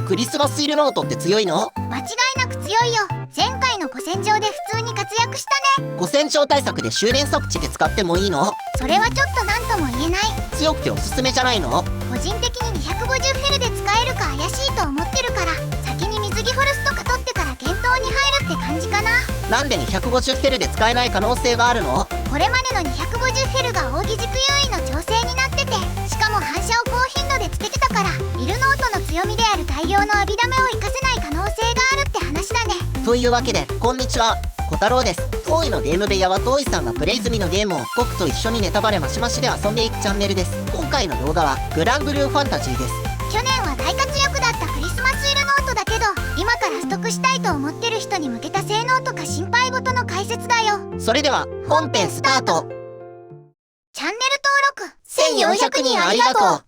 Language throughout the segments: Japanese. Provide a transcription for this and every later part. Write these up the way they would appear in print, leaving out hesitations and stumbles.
クリスマスイルノートって強いの？間違いなく強いよ。前回の古戦場で普通に活躍したね。古戦場対策で修練測値で使ってもいいの？それはちょっと何とも言えない。強くておすすめじゃないの？個人的に250フェルで使えるか怪しいと思ってるから、先に水着フォルスとか取ってから検討に入るって感じかな。なんで250フェルで使えない可能性があるの？これまでの250フェルが奥義軸優位の調整になってて、しかも反射を高頻度でつけてたから、イルノートの強みである大量の浴びダメを活かせない可能性があるって話だね。というわけで、こんにちは、小太郎です。当イのゲーム部屋は当イさんがプレイ済みのゲームを僕と一緒にネタバレマシマシで遊んでいくチャンネルです。今回の動画はグランブルーファンタジーです。去年は大活躍だったクリスマスイルノートだけど、今からストックしたいと思ってる人に向けた性能とか心配事の解説だよ。それでは本編スタート。チャンネル登録1400人ありがとう。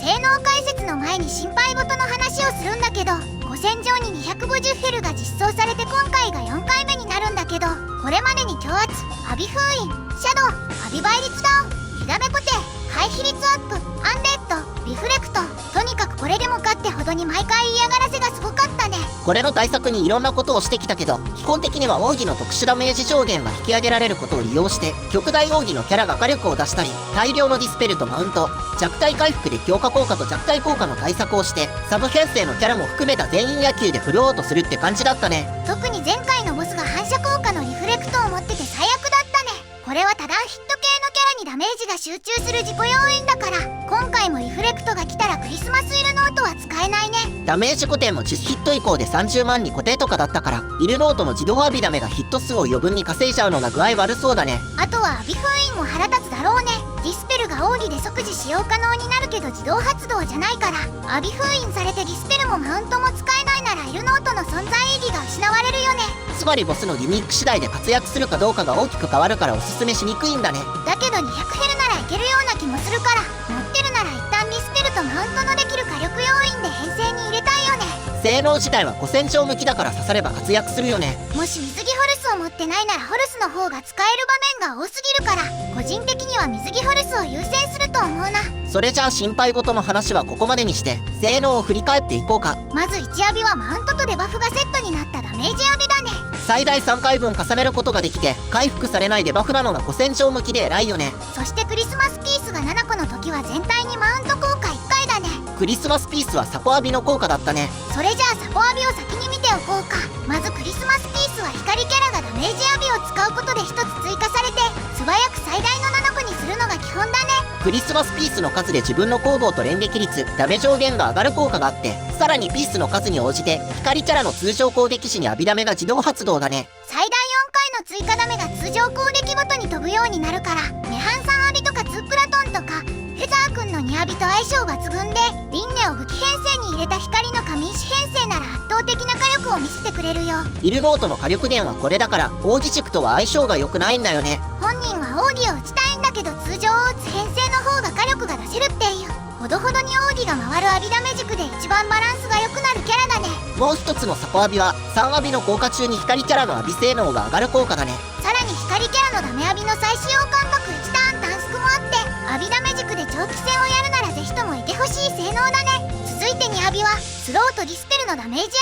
性能解説の前に心配事の話をするんだけど、古戦場に250フェルが実装されて今回が4回目になるんだけど、これまでに強圧、アビ封印、シャドウ、アビ倍率ダウン、火ダメ固定、回避率アップ、アンデッド、リフレクト、とにかくこれでもかってほどに毎回嫌がらせがすごかったね。これの対策にいろんなことをしてきたけど、基本的には奥義の特殊ダメージ上限が引き上げられることを利用して、極大奥義のキャラが火力を出したり、大量のディスペルとマウント、弱体回復で強化効果と弱体効果の対策をして、サブ編成のキャラも含めた全員野球で振ろうとするって感じだったね。特に前回のボスが反射効果のリフレクトを持ってて最悪だったね。これは多段ヒット系のキャラにダメージが集中する自己要因だから、今回もリフレクトが来たらクリスマスイルノートは使えないね。ダメージ固定も実ヒット以降で30万に固定とかだったから、イルノートの自動アビダメがヒット数を余分に稼いじゃうのが具合悪そうだね。あとはアビ封印も腹立つだろうね。ディスペルが奥義で即時使用可能になるけど自動発動じゃないから、アビ封印されてディスペルもマウントも使えないならイルノートの存在意義が失われるよね。つまりボスのギミック次第で活躍するかどうかが大きく変わるからおすすめしにくいんだね。だけど200ヘルならいけるような気もするから、持ってるなら一旦ディスペルとマウントのできる火力要因で編成に入れたいよね。性能自体は古戦場向きだから刺されば活躍するよね。もし水着フォルスを持ってないならホルスの方が使える場面が多すぎるから、個人的には水着フォルスを優先すると思うな。それじゃあ心配事の話はここまでにして性能を振り返っていこうか。まず1アビはマウントとデバフがセットになったダメージアビだね。最大3回分重ねることができて回復されないデバフなのが古戦場向きで偉いよね。そしてクリスマスピースが7個の時は全体にマウント効果1回だね。クリスマスピースはサポ浴びの効果だったね。それじゃあサポ浴びを先に見ておこうか。まずクリスマスピースは光キャラがダメージ浴びを使うことで1つ追加されて、素早く最大の7個にするのが基本だね。クリスマスピースの数で自分の攻防と連撃率、ダメ上限が上がる効果があって、さらにピースの数に応じて光キャラの通常攻撃時に浴びダメが自動発動だね。最大4回の追加ダメが通常攻撃ごとに飛ぶようになるから、涅槃3浴びとか2プラトンとかフェザー君の2浴びと相性抜群で、輪廻を武器編成に入れた光の仮民主編成なら圧倒的な火力を見せてくれるよ。イルノートの火力源はこれだから奥義軸とは相性が良くないんだよね。本人は奥義を打ちたいんだけど、通常を打つ編成の方が火力が出せるっていう、ほどほどに奥義が回る浴びダメ軸で一番バランスが良くなるキャラだね。もう一つのサポ浴びは3浴びの効果中に光キャラの浴び性能が上がる効果だね。さらに光キャラのダメ浴びの再使用間隔1ターン短縮もあって、浴びダメ軸で長期戦をやるならぜひともいてほしい性能だね。続いて2浴びはスローとディスペルのダメージ浴びだね。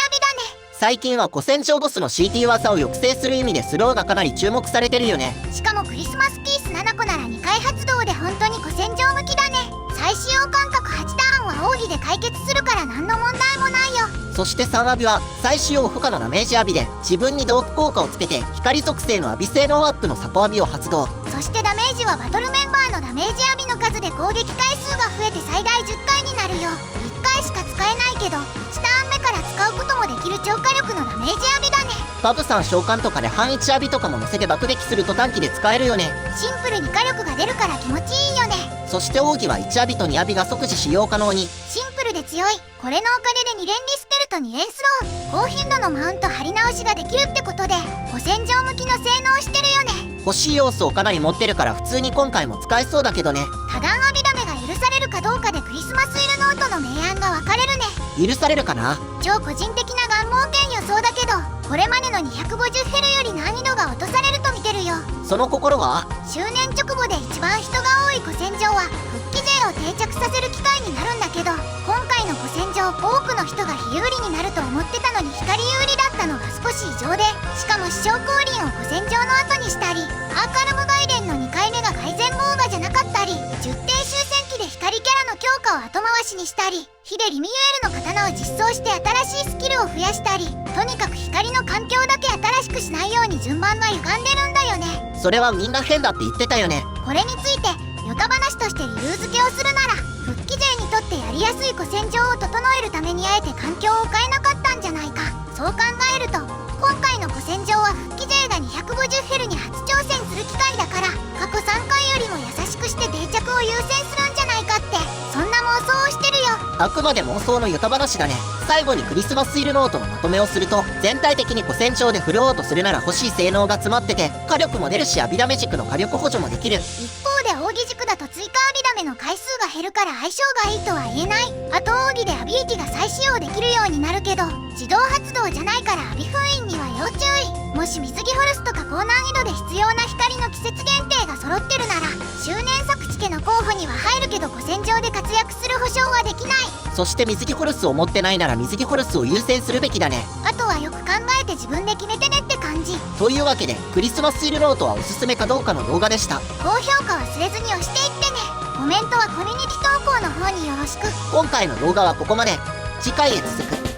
最近は古戦場ボスの CT 技を抑制する意味でスローがかなり注目されてるよね。しかもクリスマスピース7個なら2回発動で本当に古戦場向きだね。再使用間隔8ターンは奥義で解決するから何の問題もないよ。そして3浴びは再使用不可のダメージ浴びで自分にドープ効果をつけて光属性の浴び性能アップのサポ浴びを発動。そしてダメージはバトルメンバーのダメージ浴びの数で攻撃回数が増えて最大10回になるよ。1回しか使えないけど1ターン目から使うこともできる超火力のダメージ浴びだね。バブさん召喚とかで半1浴びとかも乗せて爆撃すると短期で使えるよね。シンプルに火力が出るから気持ちいいよね。そして奥義は1浴びと2浴びが即時使用可能に。シンプルで強い。これのおかげで2連ディスペルと2連スロー、高頻度のマウント張り直しができるってことで古戦場向きの性能してるよね。欲しい要素をかなり持ってるから普通に今回も使えそうだけどね。多段浴びダメが許されるかどうかでクリスマスイルノートの明暗が分かれるね。許されるかな。超個人的な願望権予想だけど、これまでの250ヘルより難易度が落とされると見てるよ。その心は周年直後で一番人が多い古戦場は復帰勢を定着させる機会になるんだけど、今回の古戦場多くの人が非有利になると思ってたのに光有利だったのが少し異常で、しかも視聴降臨を古戦場の後にしたり、アーカルム外伝の2回目が改善防画じゃなかったり、10点修戦機で光キャラの強化を後回しにしたり、火でリミュエールの刀を実装して新しいスキルを増やしたり、とにかく光の環境だけ新しくしないように順番が歪んでるんだよね。それはみんな変だって言ってたよね。これについてヨタ話として理由付けをするなら、復帰勢にとってやりやすい古戦場を整えるためにあえて環境を変えなかったんじゃないか。そう考えると今回の古戦場は復帰勢が250フェルに初挑戦する機会だから、過去3回よりも優しくして定着を優先するんじゃないかって、そんな妄想をしてるよ。あくまで妄想のヨタ話だね。最後にクリスマスイルノートのまとめをすると、全体的に古戦場で振るおうとするなら欲しい性能が詰まってて、火力も出るしアビダメ軸の火力補助もできる。一方で奥義軸だと追加アビダメの回数が減るから相性がいいとは言えない。あと奥義でアビリティが再使用できるようになるけど、自動発動じゃないからアビ封印には要注意。もし水着ホルスとか高難易度で必要な光の季節限定が揃ってるなら、周年作地家の候補には入るけど古戦場で活躍する保証はできない。そして水着ホルスを持ってないなら水着ホルスを優先するべきだね。あとはよく考えて自分で決めてねって感じ。というわけでクリスマスイルノートはおすすめかどうかの動画でした。高評価忘れずに押していってね。コメントはコミュニティ投稿の方によろしく。今回の動画はここまで。次回へ続く。